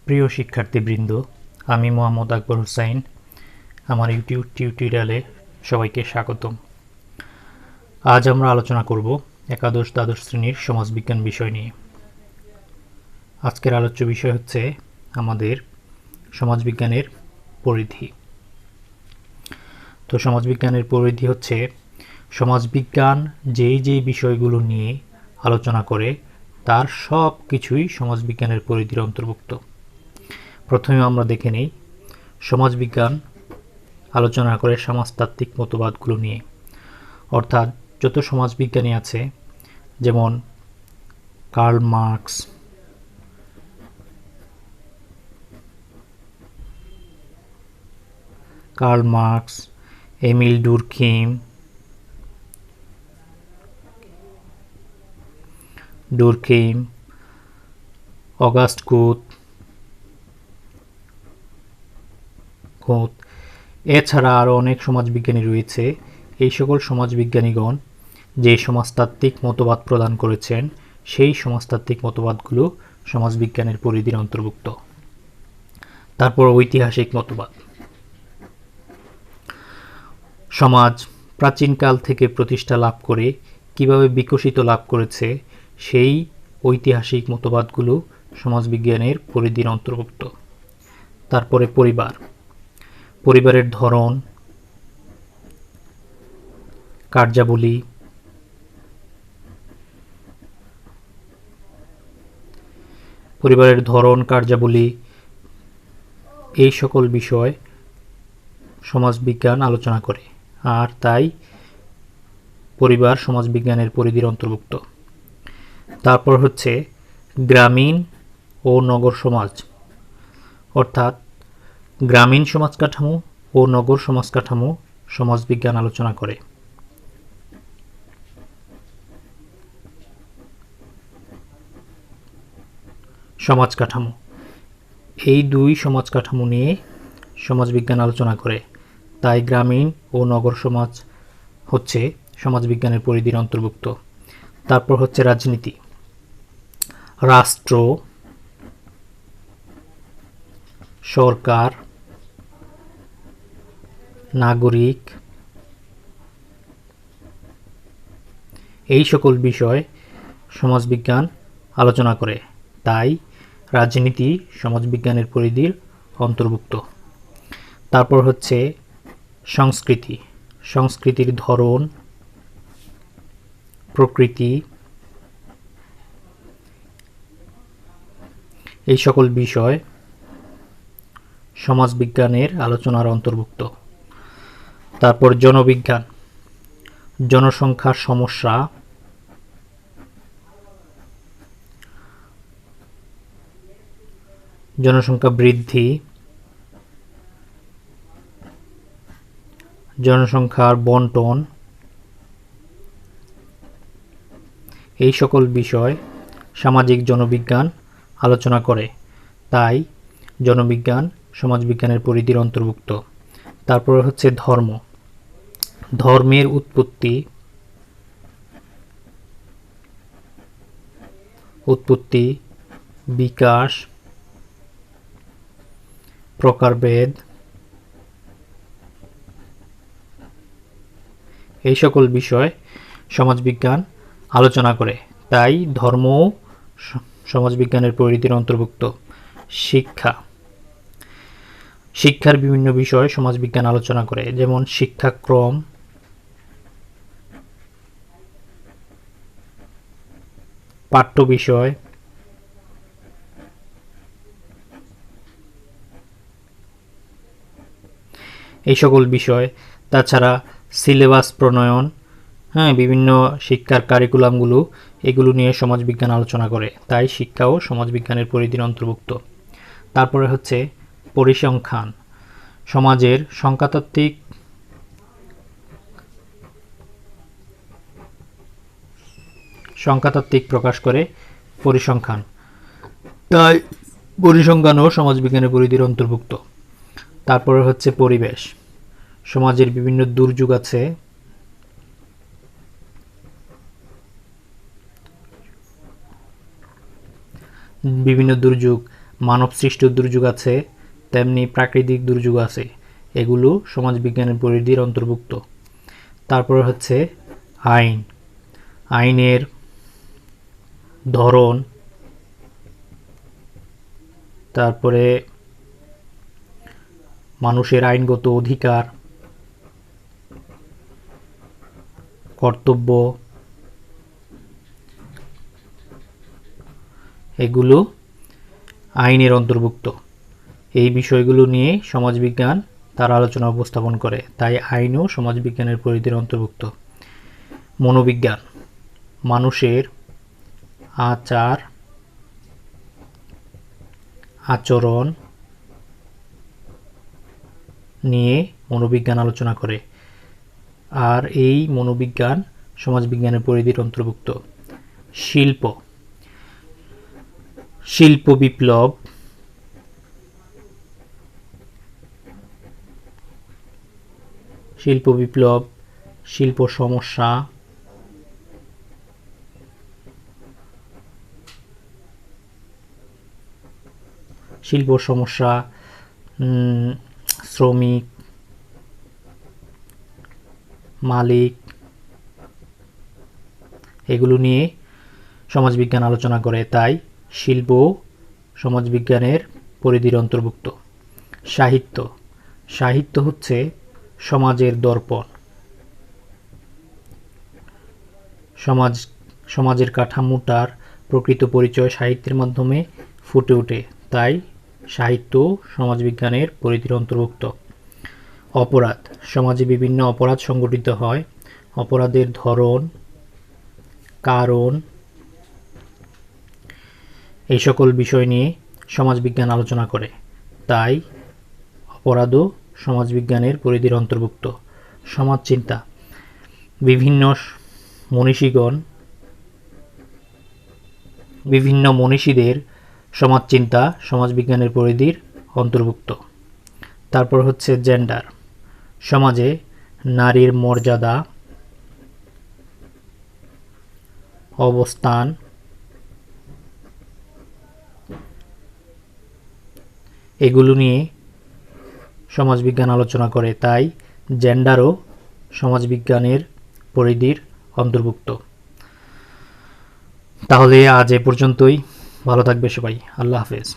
প্রিয় শিক্ষার্থীবৃন্দ, আমি মোহাম্মদ আকবর হুসাইন। আমার ইউটিউব টিউটোরিয়ালে সবাইকে স্বাগতম। আজ আমরা আলোচনা করব একাদশ দ্বাদশ শ্রেণীর সমাজবিজ্ঞান বিষয় নিয়ে। আজকের আলোচ্য বিষয় হচ্ছে আমাদের সমাজবিজ্ঞানের পরিধি। তো সমাজবিজ্ঞানের পরিধি হচ্ছে সমাজবিজ্ঞান যেই বিষয়গুলো নিয়ে আলোচনা করে তার সব কিছুই সমাজবিজ্ঞানের পরিধির অন্তর্ভুক্ত। প্রথমে আমরা দেখে নেই সমাজবিজ্ঞান আলোচনা করে সমাজতাত্ত্বিক মতবাদগুলো নিয়ে, অর্থাৎ যত সমাজবিজ্ঞানী আছে, যেমন Karl Marx, Emile Durkheim, Auguste Comte, এছাড়া আরও অনেক সমাজবিজ্ঞানী রয়েছে। এই সকল সমাজবিজ্ঞানীগণ যে সমাজতাত্ত্বিক মতবাদ প্রদান করেছেন, সেই সমাজতাত্ত্বিক মতবাদগুলো সমাজবিজ্ঞানের পরিধির অন্তর্ভুক্ত। তারপর ঐতিহাসিক মতবাদ। সমাজ প্রাচীনকাল থেকে প্রতিষ্ঠা লাভ করে কিভাবে বিকশিত লাভ করেছে, সেই ঐতিহাসিক মতবাদগুলো সমাজবিজ্ঞানের পরিধির অন্তর্ভুক্ত। তারপরে পরিবারের ধরন, কার্যাবলী, এই সকল বিষয় সমাজবিজ্ঞান আলোচনা করে, আর তাই পরিবার সমাজবিজ্ঞানের পরিধির অন্তর্ভুক্ত। তারপর হচ্ছে গ্রামীণ ও নগর সমাজ, অর্থাৎ গ্রামীণ সমাজ কাঠামো ও নগর সমাজ কাঠামো সমাজবিজ্ঞান আলোচনা করে। সমাজ কাঠামো, এই দুই সমাজ কাঠামো নিয়ে সমাজবিজ্ঞান আলোচনা করে, তাই গ্রামীণ ও নগর সমাজ হচ্ছে সমাজবিজ্ঞানের পরিধির অন্তর্ভুক্ত। তারপর হচ্ছে রাজনীতি, রাষ্ট্র, সরকার, নাগরিক, এই সকল বিষয় সমাজবিজ্ঞান আলোচনা করে, তাই রাজনীতি সমাজবিজ্ঞানের পরিধির অন্তর্ভুক্ত। তারপর হচ্ছে সংস্কৃতির ধরন, প্রকৃতি, এই সকল বিষয় সমাজবিজ্ঞানের আলোচনার অন্তর্ভুক্ত। তারপর জনবিজ্ঞান, জনসংখ্যার সমস্যা, জনসংখ্যা বৃদ্ধি, জনসংখ্যার বন্টন, এই সকল বিষয় সামাজিক জনবিজ্ঞান আলোচনা করে, তাই জনবিজ্ঞান সমাজবিজ্ঞানের পরিধির অন্তর্ভুক্ত। তারপরে হচ্ছে ধর্মের উৎপত্তি, বিকাশ, প্রকারভেদ, এই সকল বিষয় সমাজবিজ্ঞান আলোচনা করে, তাই ধর্ম সমাজবিজ্ঞানের পরিধির অন্তর্ভুক্ত। শিক্ষার বিভিন্ন বিষয় সমাজবিজ্ঞান আলোচনা করে, যেমন শিক্ষাক্রম, পাঠ্য বিষয়, এই সকল বিষয়। তাছাড়া সিলেবাস প্রণয়ন, বিভিন্ন শিক্ষার কারিকুলামগুলো, এগুলো নিয়ে সমাজবিজ্ঞান আলোচনা করে, তাই শিক্ষাও সমাজবিজ্ঞানের পরিধির অন্তর্ভুক্ত। তারপরে হচ্ছে পরিসংখ্যান, সমাজের সংখ্যাতাত্ত্বিক প্রকাশ করে পরিসংখ্যান, তাই পরিসংখ্যানও সমাজবিজ্ঞানের পরিধির অন্তর্ভুক্ত। তারপরে হচ্ছে পরিবেশ, সমাজের বিভিন্ন দুর্যোগ আছে, বিভিন্ন দুর্যোগ মানব সৃষ্ট দুর্যোগ আছে, তেমনি প্রাকৃতিক দুর্যোগ আছে, এগুলো সমাজবিজ্ঞানের পরিধির অন্তর্ভুক্ত। তারপরে হচ্ছে আইন, আইনের ধরন, তারপরে মানুষের আইনগত অধিকার, কর্তব্য, এগুলো আইনের অন্তর্ভুক্ত। এই বিষয়গুলো নিয়ে সমাজবিজ্ঞান তার আলোচনা উপস্থাপন করে, তাই আইনও সমাজবিজ্ঞানের পরিধির অন্তর্ভুক্ত। মনোবিজ্ঞান, মানুষের আচার আচরণ নিয়ে মনোবিজ্ঞান আলোচনা করে, আর এই মনোবিজ্ঞান সমাজবিজ্ঞানের পরিধির অন্তর্ভুক্ত। শিল্প, শিল্প বিপ্লব, শিল্প বিপ্লব, শিল্প সমস্যা, শিল্প সমস্যা, শ্রমিক, মালিক, এগুলো নিয়ে সমাজবিজ্ঞান আলোচনা করে, তাই শিল্প সমাজবিজ্ঞানের পরিধির অন্তর্ভুক্ত। সাহিত্য, সাহিত্য হচ্ছে সমাজের দর্পণ, সমাজের কাঠামোটার প্রকৃত পরিচয় সাহিত্যের মাধ্যমে ফুটে ওঠে, তাই সাহিত্য সমাজবিজ্ঞানের পরিধির অন্তর্ভুক্ত। অপরাধ, সমাজে বিভিন্ন অপরাধ সংঘটিত হয়, অপরাধের ধরন, কারণ, এই সকল বিষয় নিয়ে সমাজবিজ্ঞান আলোচনা করে, তাই অপরাধও সমাজবিজ্ঞানের পরিধির অন্তর্ভুক্ত। সমাজচিন্তা, বিভিন্ন মনীষীদের সমাজচিন্তা সমাজবিজ্ঞানের পরিধির অন্তর্ভুক্ত। তারপর হচ্ছে জেন্ডার, সমাজে নারীর মর্যাদা, অবস্থান, এগুলো নিয়ে সমাজবিজ্ঞান আলোচনা করে, তাই জেন্ডারও সমাজবিজ্ঞানের পরিধির অন্তর্ভুক্ত। তাহলে আজ এ পর্যন্তই। ভালো থাকবে সবাই। আল্লাহ হাফেজ।